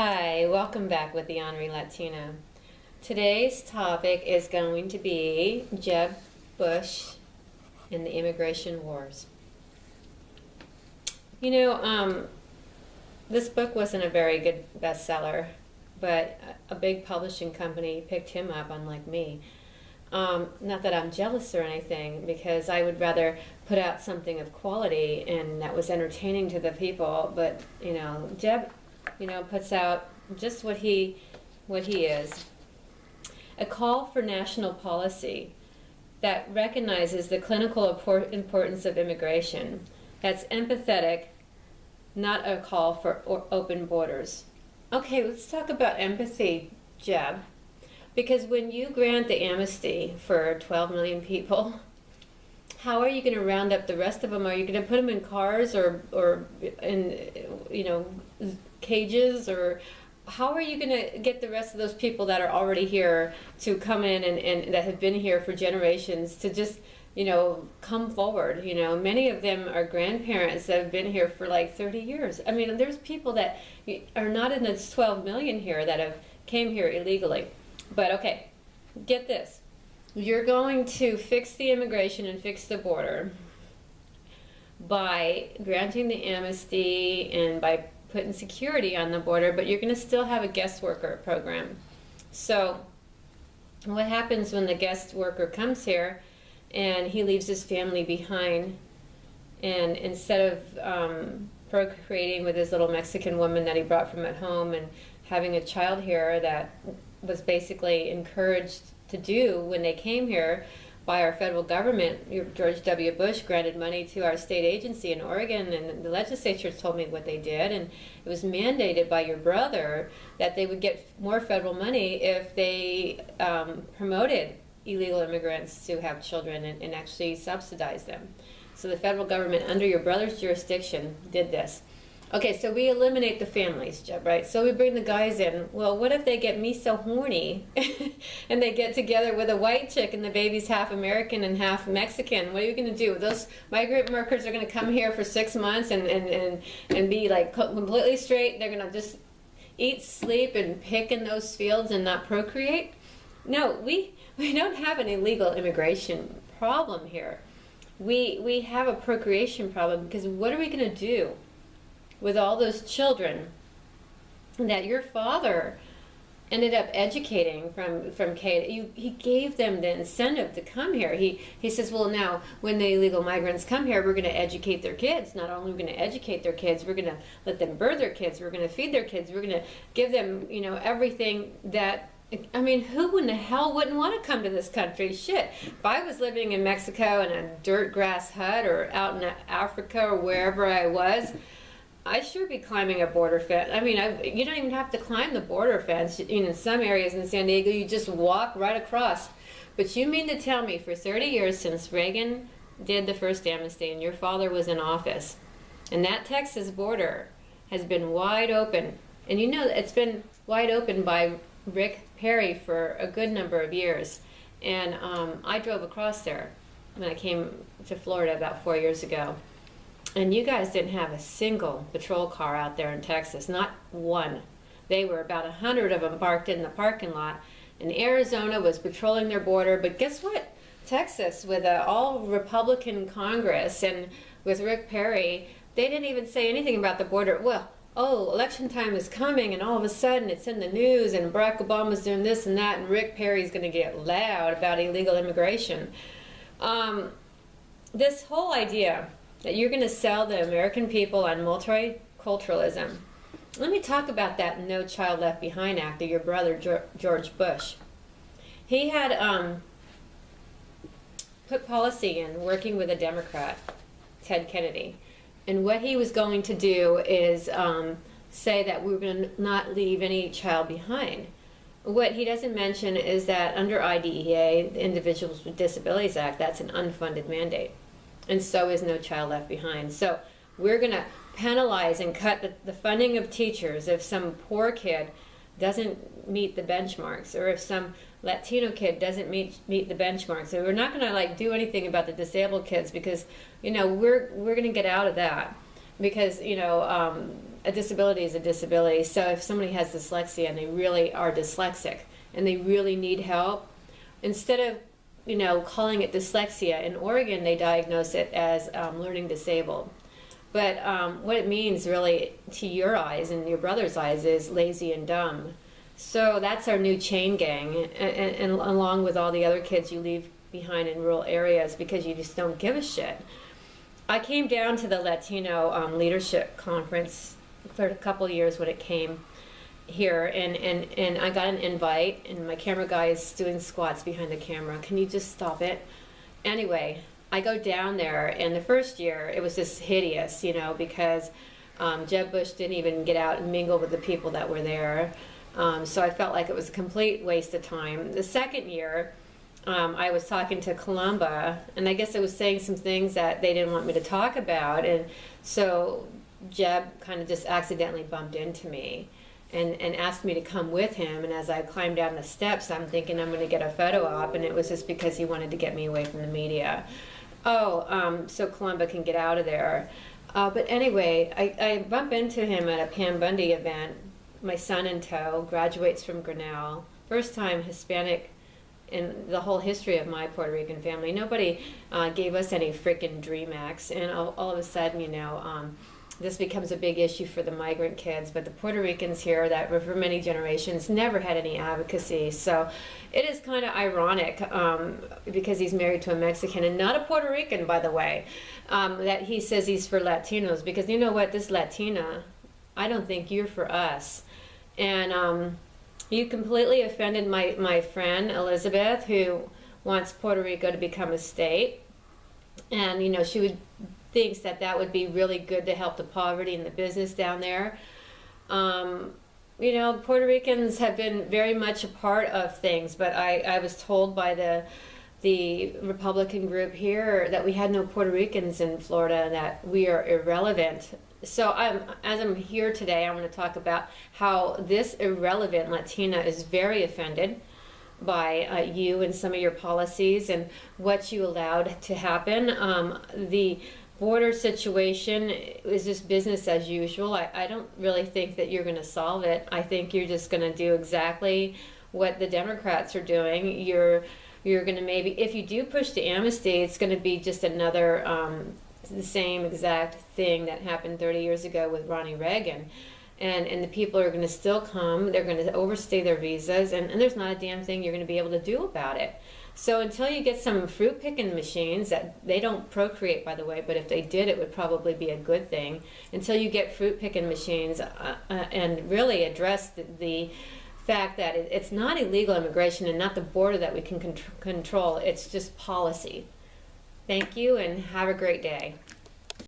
Hi, welcome back with the Honorary Latina. Today's topic is going to be Jeb Bush and the immigration wars. This book wasn't a very good bestseller, but a big publishing company picked him up, unlike me. Not that I'm jealous or anything, because I would rather put out something of quality and that was entertaining to the people. But Jeb, puts out just what he is. A call for national policy that recognizes the clinical importance of immigration. That's empathetic, not a call for open borders. Okay, let's talk about empathy, Jeb. Because when you grant the amnesty for 12 million people, how are you going to round up the rest of them? Are you going to put them in cars or in cages, or how are you going to get the rest of those people that are already here to come in and that have been here for generations to just come forward? Many of them are grandparents that have been here for like 30 years. I mean, there's people that are not in this 12 million here that have came here illegally. But okay, get this. You're going to fix the immigration and fix the border by granting the amnesty and by putting security on the border, but you're going to still have a guest worker program. So what happens when the guest worker comes here and he leaves his family behind, and instead of procreating with his little Mexican woman that he brought from at home and having a child here that was basically encouraged to do when they came here by our federal government. George W. Bush granted money to our state agency in Oregon, and the legislature told me what they did, and it was mandated by your brother that they would get more federal money if they promoted illegal immigrants to have children and actually subsidize them. So the federal government, under your brother's jurisdiction, did this. Okay, so we eliminate the families, Jeb, right? So we bring the guys in. Well, what if they get me so horny and they get together with a white chick and the baby's half American and half Mexican? What are you going to do? Those migrant workers are going to come here for 6 months and be like completely straight. They're going to just eat, sleep, and pick in those fields and not procreate? No, we don't have an illegal immigration problem here. We have a procreation problem, because what are we going to do with all those children that your father ended up educating from K? He gave them the incentive to come here. He says, well, now when the illegal migrants come here, we're going to educate their kids. Not only are we going to educate their kids, we're going to let them birth their kids. We're going to feed their kids. We're going to give them, everything that. I mean, who in the hell wouldn't want to come to this country? Shit. If I was living in Mexico in a dirt grass hut or out in Africa or wherever I was, I sure be climbing a border fence. I mean, you don't even have to climb the border fence. In some areas in San Diego, you just walk right across. But you mean to tell me for 30 years since Reagan did the first amnesty and your father was in office, and that Texas border has been wide open, and it's been wide open by Rick Perry for a good number of years. And I drove across there when I came to Florida about 4 years ago. And you guys didn't have a single patrol car out there in Texas, not one. They were about 100 of them parked in the parking lot. And Arizona was patrolling their border. But guess what? Texas, with an all-Republican Congress and with Rick Perry, they didn't even say anything about the border. Well, election time is coming, and all of a sudden it's in the news, and Barack Obama's doing this and that, and Rick Perry's going to get loud about illegal immigration. This whole idea that you're going to sell the American people on multiculturalism. Let me talk about that No Child Left Behind Act of your brother, George Bush. He had put policy in working with a Democrat, Ted Kennedy. And what he was going to do is say that we were going to not leave any child behind. What he doesn't mention is that under IDEA, the Individuals with Disabilities Act, that's an unfunded mandate. And so is No Child Left Behind. So we're going to penalize and cut the funding of teachers if some poor kid doesn't meet the benchmarks, or if some Latino kid doesn't meet the benchmarks. So we're not going to do anything about the disabled kids, because we're going to get out of that, because a disability is a disability. So if somebody has dyslexia and they really are dyslexic and they really need help, instead of calling it dyslexia, in Oregon they diagnose it as learning disabled. But what it means really to your eyes and your brother's eyes is lazy and dumb. So that's our new chain gang, and along with all the other kids you leave behind in rural areas because you just don't give a shit. I came down to the Latino leadership conference for a couple of years when it came here, and I got an invite, and my camera guy is doing squats behind the camera. Can you just stop it? Anyway, I go down there, and the first year it was just hideous, because Jeb Bush didn't even get out and mingle with the people that were there. So I felt like it was a complete waste of time. The second year, I was talking to Columba, and I guess I was saying some things that they didn't want me to talk about, and so Jeb kind of just accidentally bumped into me and asked me to come with him, and as I climbed down the steps, I'm thinking I'm going to get a photo op, and it was just because he wanted to get me away from the media. So Columba can get out of there. But anyway, I bump into him at a Pam Bundy event, my son in tow, graduates from Grinnell, first time Hispanic in the whole history of my Puerto Rican family. Nobody gave us any freaking Dream Acts, and all of a sudden, this becomes a big issue for the migrant kids, but the Puerto Ricans here that were for many generations never had any advocacy. So it is kind of ironic, because he's married to a Mexican and not a Puerto Rican, by the way, that he says he's for Latinos, because you know what, this Latina, I don't think you're for us. And you completely offended my friend Elizabeth, who wants Puerto Rico to become a state, and she would thinks that would be really good to help the poverty and the business down there. Puerto Ricans have been very much a part of things, but I was told by the Republican group here that we had no Puerto Ricans in Florida and that we are irrelevant. So as I'm here today, I want to talk about how this irrelevant Latina is very offended by you and some of your policies and what you allowed to happen. The border situation is just business as usual. I don't really think that you're going to solve it. I think you're just going to do exactly what the Democrats are doing. You're going to maybe, if you do push the amnesty, it's going to be just another the same exact thing that happened 30 years ago with Ronnie Reagan. And the people are going to still come. They're going to overstay their visas, and there's not a damn thing you're going to be able to do about it. So until you get some fruit picking machines, that they don't procreate, by the way, but if they did, it would probably be a good thing. Until you get fruit picking machines and really address the fact that it's not illegal immigration and not the border that we can control, it's just policy. Thank you, and have a great day.